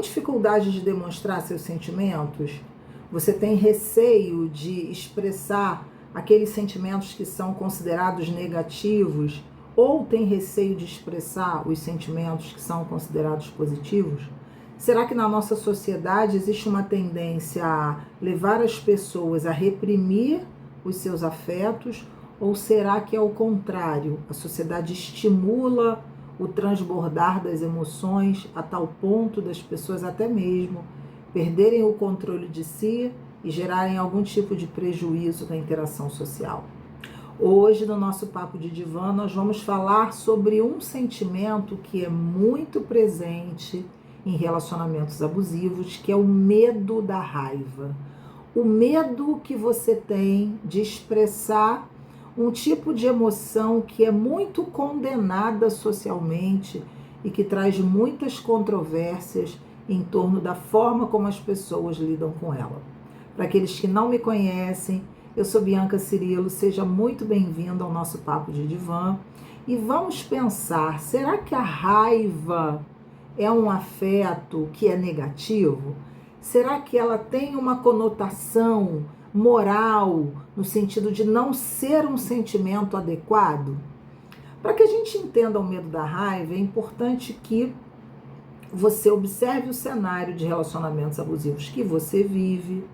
dificuldade de demonstrar seus sentimentos? Você tem receio de expressar aqueles sentimentos que são considerados negativos? Ou tem receio de expressar os sentimentos que são considerados positivos? Será que na nossa sociedade existe uma tendência a levar as pessoas a reprimir os seus afetos? Ou será que é o contrário? A sociedade estimula o transbordar das emoções a tal ponto das pessoas até mesmo perderem o controle de si e gerarem algum tipo de prejuízo na interação social? Hoje, no nosso Papo de Divã, nós vamos falar sobre um sentimento que é muito presente em relacionamentos abusivos, que é o medo da raiva. O medo que você tem de expressar um tipo de emoção que é muito condenada socialmente e que traz muitas controvérsias em torno da forma como as pessoas lidam com ela. Para aqueles que não me conhecem, eu sou Bianca Cirilo, seja muito bem-vindo ao nosso Papo de Divã e vamos pensar, será que a raiva é um afeto que é negativo? Será que ela tem uma conotação moral, no sentido de não ser um sentimento adequado? Para que a gente entenda o medo da raiva, é importante que você observe o cenário de relacionamentos abusivos que você vive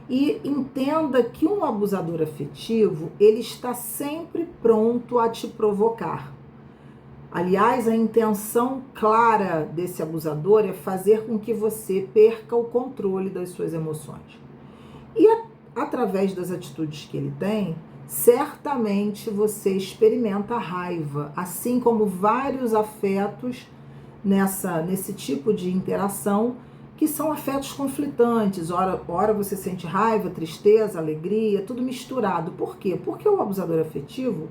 e entenda que um abusador afetivo, ele está sempre pronto a te provocar. Aliás, a intenção clara desse abusador é fazer com que você perca o controle das suas emoções. E através das atitudes que ele tem, certamente você experimenta a raiva, assim como vários afetos nesse tipo de interação, que são afetos conflitantes. Ora você sente raiva, tristeza, alegria, tudo misturado. Por quê? Porque o abusador afetivo,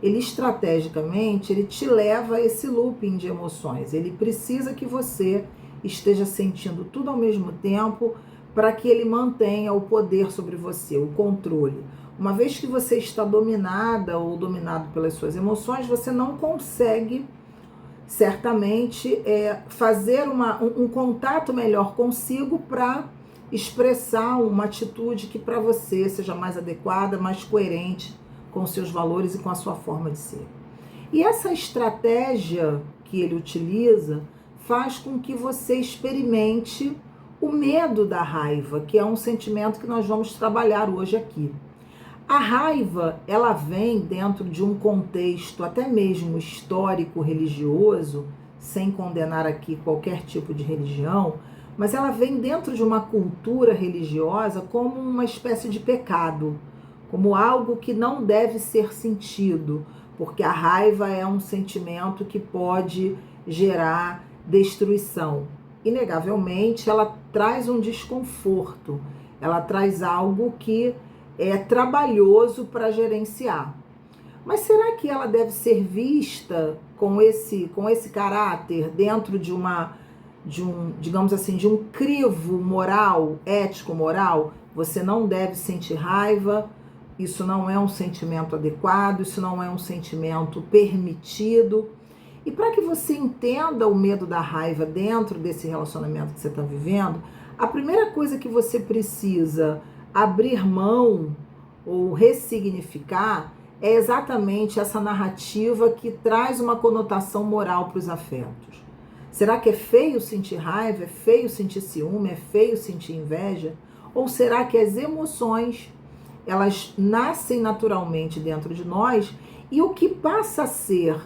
ele estrategicamente, ele te leva a esse looping de emoções. Ele precisa que você esteja sentindo tudo ao mesmo tempo para que ele mantenha o poder sobre você, o controle. Uma vez que você está dominada ou dominado pelas suas emoções, você não consegue, certamente, fazer um contato melhor consigo para expressar uma atitude que para você seja mais adequada, mais coerente com seus valores e com a sua forma de ser. E essa estratégia que ele utiliza faz com que você experimente o medo da raiva, que é um sentimento que nós vamos trabalhar hoje aqui. A raiva, ela vem dentro de um contexto até mesmo histórico, religioso, sem condenar aqui qualquer tipo de religião, mas ela vem dentro de uma cultura religiosa como uma espécie de pecado, como algo que não deve ser sentido, porque a raiva é um sentimento que pode gerar destruição. Inegavelmente, ela traz um desconforto, ela traz algo que é trabalhoso para gerenciar. Mas será que ela deve ser vista com esse caráter dentro de digamos assim, de um crivo moral, ético-moral? Você não deve sentir raiva, isso não é um sentimento adequado, isso não é um sentimento permitido. E para que você entenda o medo da raiva dentro desse relacionamento que você está vivendo, a primeira coisa que você precisa abrir mão ou ressignificar é exatamente essa narrativa que traz uma conotação moral para os afetos. Será que é feio sentir raiva, é feio sentir ciúme, é feio sentir inveja? Ou será que as emoções, elas nascem naturalmente dentro de nós e o que passa a ser,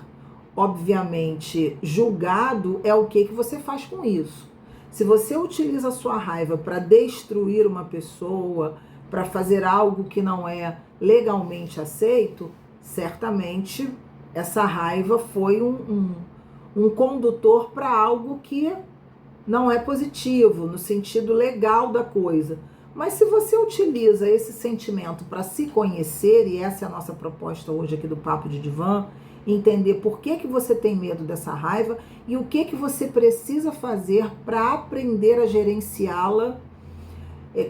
obviamente, julgado é o que você faz com isso? Se você utiliza a sua raiva para destruir uma pessoa, para fazer algo que não é legalmente aceito, certamente essa raiva foi um condutor para algo que não é positivo, no sentido legal da coisa. Mas se você utiliza esse sentimento para se conhecer, e essa é a nossa proposta hoje aqui do Papo de Divã, entender por que você tem medo dessa raiva e o que você precisa fazer para aprender a gerenciá-la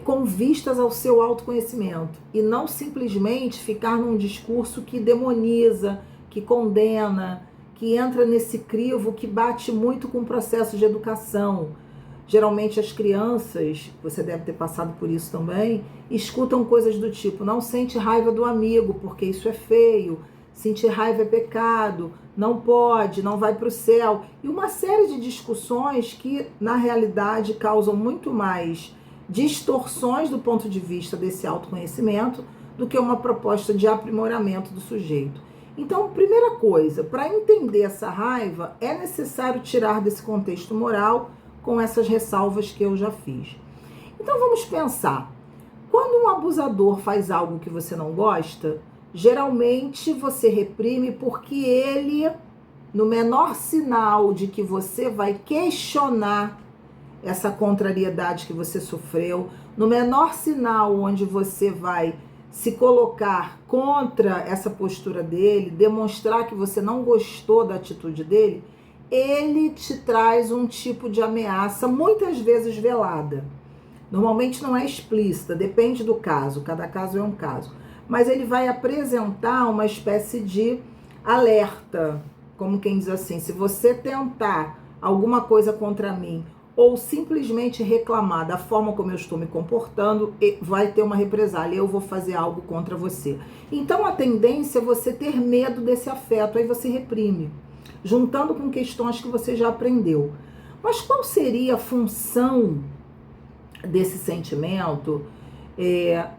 com vistas ao seu autoconhecimento e não simplesmente ficar num discurso que demoniza, que condena, que entra nesse crivo que bate muito com o processo de educação. Geralmente as crianças, você deve ter passado por isso também, escutam coisas do tipo: não sente raiva do amigo, porque isso é feio, sentir raiva é pecado, não pode, não vai para o céu. E uma série de discussões que, na realidade, causam muito mais distorções do ponto de vista desse autoconhecimento do que uma proposta de aprimoramento do sujeito. Então, primeira coisa, para entender essa raiva, é necessário tirar desse contexto moral com essas ressalvas que eu já fiz. Então, vamos pensar. Quando um abusador faz algo que você não gosta, geralmente você reprime porque ele, no menor sinal de que você vai questionar essa contrariedade que você sofreu, no menor sinal onde você vai se colocar contra essa postura dele, demonstrar que você não gostou da atitude dele, ele te traz um tipo de ameaça, muitas vezes velada. Normalmente não é explícita, depende do caso, cada caso é um caso. Mas ele vai apresentar uma espécie de alerta, como quem diz assim: se você tentar alguma coisa contra mim ou simplesmente reclamar da forma como eu estou me comportando, vai ter uma represália, eu vou fazer algo contra você. Então a tendência é você ter medo desse afeto, aí você reprime, juntando com questões que você já aprendeu. Mas qual seria a função desse sentimento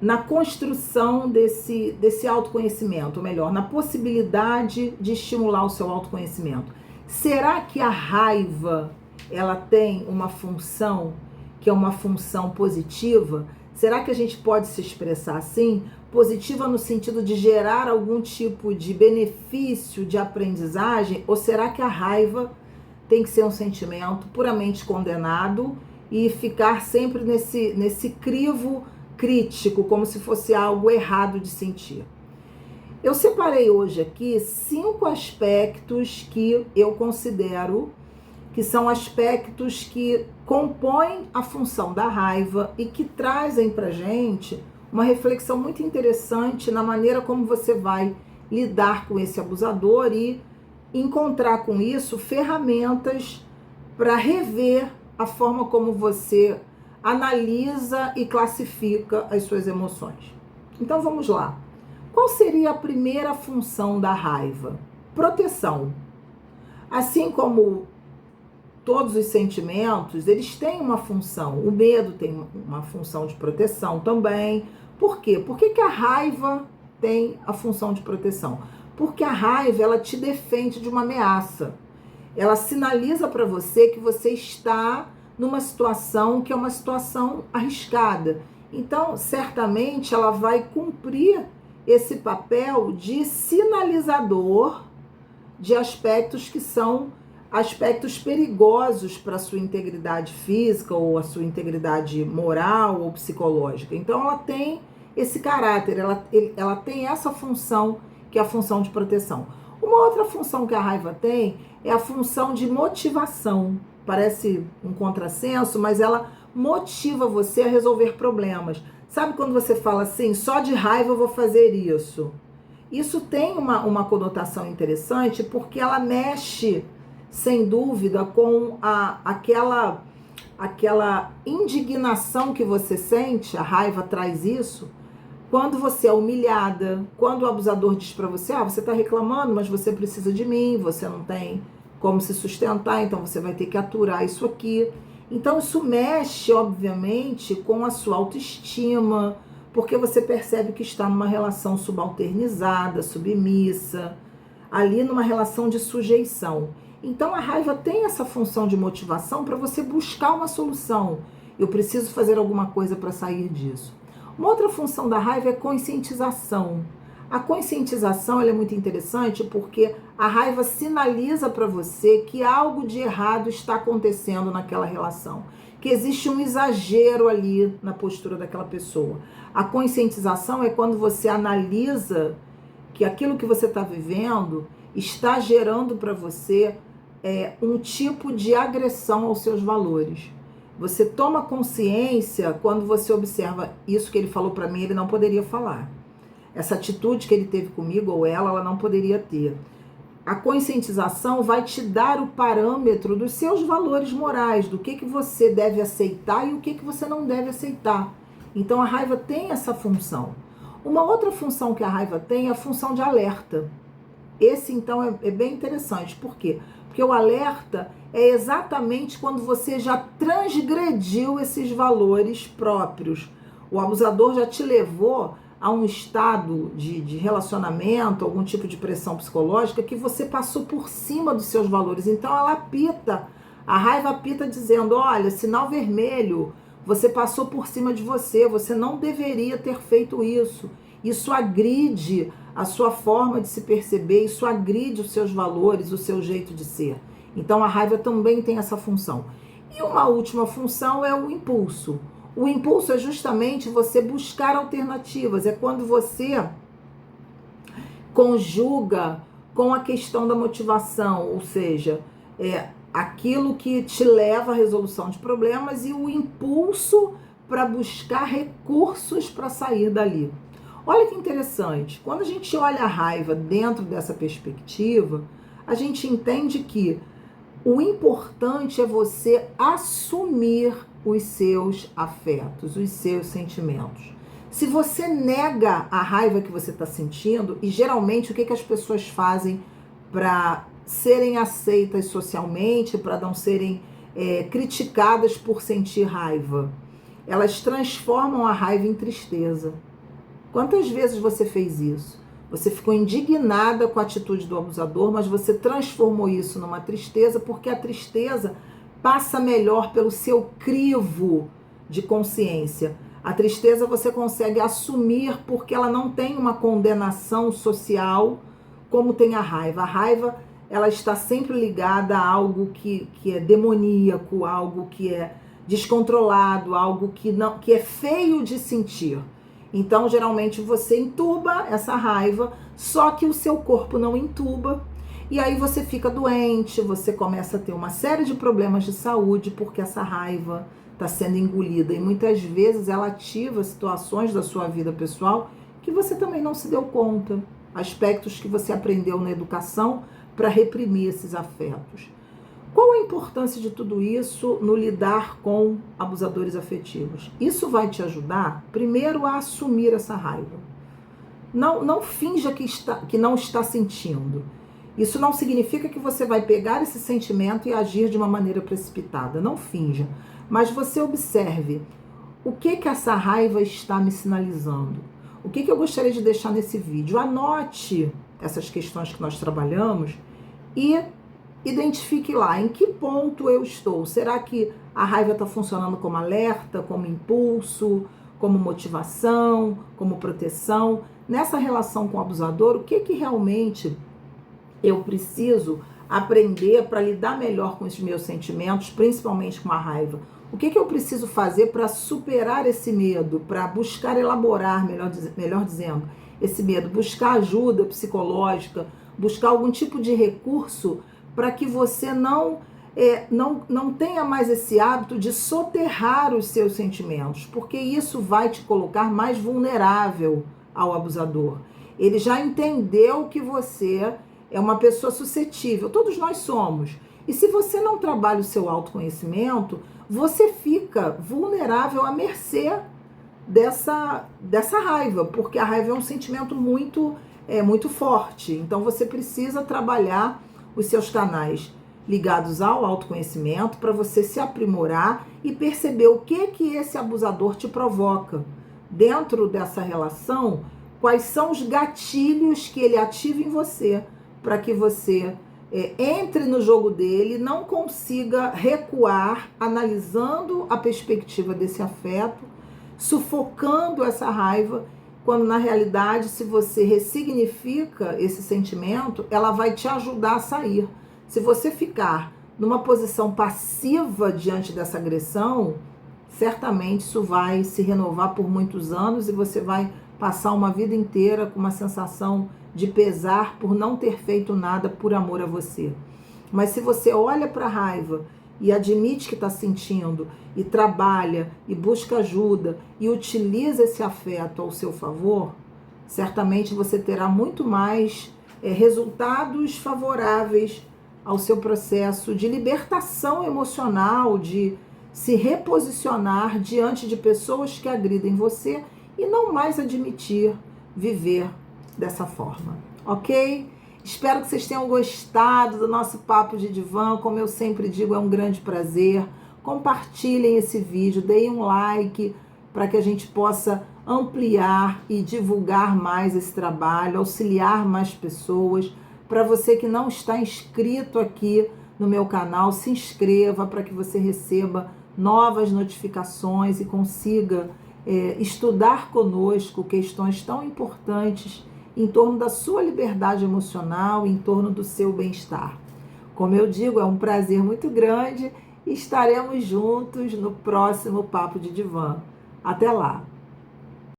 na construção desse autoconhecimento, ou melhor, na possibilidade de estimular o seu autoconhecimento? Será que a raiva ela tem uma função que é uma função positiva? Será que a gente pode se expressar assim? Positiva no sentido de gerar algum tipo de benefício, de aprendizagem? Ou será que a raiva tem que ser um sentimento puramente condenado e ficar sempre nesse crivo crítico, como se fosse algo errado de sentir? Eu separei hoje aqui 5 aspectos que eu considero que são aspectos que compõem a função da raiva e que trazem pra gente uma reflexão muito interessante na maneira como você vai lidar com esse abusador e encontrar com isso ferramentas para rever a forma como você analisa e classifica as suas emoções. Então vamos lá. Qual seria a primeira função da raiva? Proteção. Assim como todos os sentimentos, eles têm uma função. O medo tem uma função de proteção também. Por quê? Por que a raiva tem a função de proteção? Porque a raiva, ela te defende de uma ameaça. Ela sinaliza para você que você está numa situação que é uma situação arriscada. Então, certamente, ela vai cumprir esse papel de sinalizador de aspectos que são aspectos perigosos para a sua integridade física ou a sua integridade moral ou psicológica. Então ela tem esse caráter, ela tem essa função que é a função de proteção. Uma outra função que a raiva tem é a função de motivação. Parece um contrassenso, mas ela motiva você a resolver problemas. Sabe quando você fala assim, só de raiva eu vou fazer isso? Isso tem uma conotação interessante porque ela mexe, sem dúvida, com aquela indignação que você sente. A raiva traz isso quando você é humilhada, quando o abusador diz para você: você está reclamando, mas você precisa de mim, você não tem como se sustentar, então você vai ter que aturar isso aqui. Então isso mexe, obviamente, com a sua autoestima, porque você percebe que está numa relação subalternizada, submissa, ali numa relação de sujeição. Então a raiva tem essa função de motivação para você buscar uma solução. Eu preciso fazer alguma coisa para sair disso. Uma outra função da raiva é conscientização. A conscientização ela é muito interessante porque a raiva sinaliza para você que algo de errado está acontecendo naquela relação, que existe um exagero ali na postura daquela pessoa. A conscientização é quando você analisa que aquilo que você está vivendo está gerando para você um tipo de agressão aos seus valores. Você toma consciência quando você observa isso que ele falou para mim, ele não poderia falar. Essa atitude que ele teve comigo ou ela não poderia ter. a conscientização vai te dar o parâmetro dos seus valores morais, do que você deve aceitar e o que você não deve aceitar. Então a raiva tem essa função. Uma outra função que a raiva tem é a função de alerta. Esse então é bem interessante. Por quê? Porque o alerta é exatamente quando você já transgrediu esses valores próprios. O abusador já te levou a um estado de relacionamento, algum tipo de pressão psicológica que você passou por cima dos seus valores. Então ela apita, a raiva apita dizendo, olha, sinal vermelho, você passou por cima de você, você não deveria ter feito isso. Isso agride a sua forma de se perceber, isso agride os seus valores, o seu jeito de ser. Então a raiva também tem essa função. E uma última função é o impulso. O impulso é justamente você buscar alternativas, é quando você conjuga com a questão da motivação, ou seja, aquilo que te leva à resolução de problemas e o impulso para buscar recursos para sair dali. Olha que interessante, quando a gente olha a raiva dentro dessa perspectiva, a gente entende que o importante é você assumir os seus afetos, os seus sentimentos. Se você nega a raiva que você está sentindo, e geralmente o que as pessoas fazem para serem aceitas socialmente, para não serem criticadas por sentir raiva? Elas transformam a raiva em tristeza. Quantas vezes você fez isso? Você ficou indignada com a atitude do abusador, mas você transformou isso numa tristeza, porque a tristeza passa melhor pelo seu crivo de consciência. A tristeza você consegue assumir porque ela não tem uma condenação social como tem a raiva. A raiva, ela está sempre ligada a algo que é demoníaco, algo que é descontrolado, algo que é feio de sentir. Então, geralmente, você entuba essa raiva, só que o seu corpo não entuba. E aí você fica doente, você começa a ter uma série de problemas de saúde, porque essa raiva está sendo engolida. E muitas vezes ela ativa situações da sua vida pessoal que você também não se deu conta. Aspectos que você aprendeu na educação para reprimir esses afetos. Qual a importância de tudo isso no lidar com abusadores afetivos? Isso vai te ajudar, primeiro, a assumir essa raiva. Não finja que não está sentindo. Isso não significa que você vai pegar esse sentimento e agir de uma maneira precipitada. Não finja. Mas você observe o que essa raiva está me sinalizando. O que eu gostaria de deixar nesse vídeo? Anote essas questões que nós trabalhamos e identifique lá em que ponto eu estou. Será que a raiva está funcionando como alerta, como impulso, como motivação, como proteção? Nessa relação com o abusador, o que realmente eu preciso aprender para lidar melhor com os meus sentimentos, principalmente com a raiva? O que eu preciso fazer para superar esse medo, para buscar elaborar, melhor dizendo, esse medo, buscar ajuda psicológica, buscar algum tipo de recurso para que você não tenha mais esse hábito de soterrar os seus sentimentos, porque isso vai te colocar mais vulnerável ao abusador. Ele já entendeu que você é uma pessoa suscetível, todos nós somos. E se você não trabalha o seu autoconhecimento, você fica vulnerável à mercê dessa raiva, porque a raiva é um sentimento muito forte. Então você precisa trabalhar os seus canais ligados ao autoconhecimento para você se aprimorar e perceber o que esse abusador te provoca. Dentro dessa relação, quais são os gatilhos que ele ativa em você para que você entre no jogo dele, não consiga recuar, analisando a perspectiva desse afeto, sufocando essa raiva, quando na realidade, se você ressignifica esse sentimento, ela vai te ajudar a sair. Se você ficar numa posição passiva diante dessa agressão, certamente isso vai se renovar por muitos anos e você vai passar uma vida inteira com uma sensação de pesar por não ter feito nada por amor a você. Mas se você olha para a raiva e admite que está sentindo, e trabalha, e busca ajuda, e utiliza esse afeto ao seu favor, certamente você terá muito mais resultados favoráveis ao seu processo de libertação emocional, de se reposicionar diante de pessoas que agridem você e não mais admitir viver dessa forma, ok? Espero que vocês tenham gostado do nosso papo de divã. Como eu sempre digo, é um grande prazer. Compartilhem esse vídeo, deem um like para que a gente possa ampliar e divulgar mais esse trabalho, auxiliar mais pessoas. Para você que não está inscrito aqui no meu canal, se inscreva para que você receba novas notificações e consiga estudar conosco questões tão importantes em torno da sua liberdade emocional, em torno do seu bem-estar. Como eu digo, é um prazer muito grande e estaremos juntos no próximo Papo de Divã. Até lá!